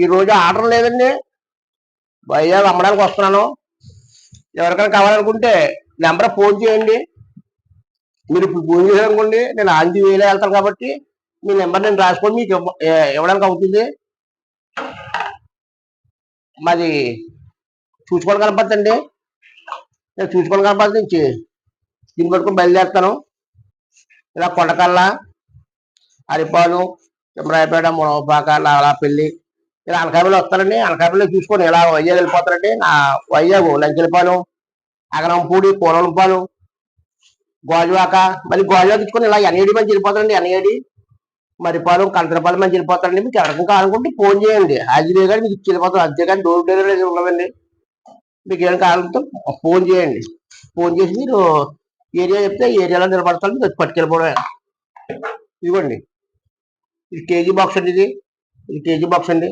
ఈ రోజు ఆర్డర్ లేదండి, వైజాగ్ అమ్మడానికి వస్తున్నాను. ఎవరికైనా కావాలనుకుంటే నెంబర్ ఫోన్ చేయండి. మీరు ఇప్పుడు ఫోన్ చేయాలనుకోండి, నేను ఆంటీ వేలే వెళ్తాను కాబట్టి మీ నెంబర్ నేను రాసుకొని మీకు ఇవ్వడానికి అవుతుంది. మాది చూసుకోవడం కనపడుతుంది. నేను చూసుకోవడం కనపడుతుంది నుంచి దీన్ని పట్టుకొని బయలుదేరుతాను. ఇలా కొండకల్ల, అరిపాలు, తిమ్మరాయపేట, మునగపాక, నాగలాపల్లి, ఇలా అనకాపల్లి వస్తారండి. అనకాపల్లి చూసుకొని ఇలా వైజాగ్ వెళ్ళిపోతారండి. నా వైజాగ్ లంకెలపాలెం, అగరంపూడి, పూలంపాలెం, గోజువాక, మళ్ళీ గోజువాక తీసుకొని ఇలా ఎన్ఏడి మంచి వెళ్ళిపోతారండి. ఎన్ఏడి, మరిపాలెం, కంచరపాలెం మంచి వెళ్ళిపోతారండి. మీకు ఎవరికి కావాలనుకుంటే ఫోన్ చేయండి. హాజీ గారు మీకు ఇచ్చి వెళ్ళిపోతారు. అంతేగాని డోర్ డెలివరీ ఉండదండి. మీకు ఏం కావాలంటే ఫోన్ చేయండి. ఫోన్ చేసి మీరు ఏరియా చెప్తే ఏరియాలో నిలబడతారు. మీరు పట్టుకెళ్ళిపోవడం. ఇదిగోండి, ఇది కేజీ బాక్స్ అండి. ఇది కేజీ బాక్స్ అండి.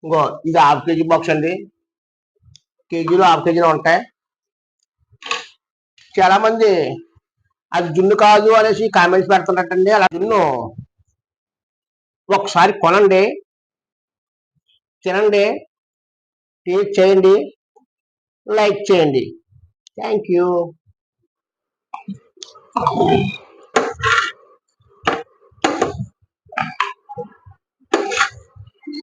ఇంకో ఇది హాఫ్ కేజీ బాక్స్ అండి. కేజీలో హాఫ్ కేజీలో ఉంటాయి. చాలా మంది అది జున్ను కాదు అనేసి కామెంట్స్ పెడుతున్నట్టండి. అలా జున్ను ఒకసారి కొనండి, తినండి, టేస్ట్ చేయండి, లైక్ చేయండి. Thank you.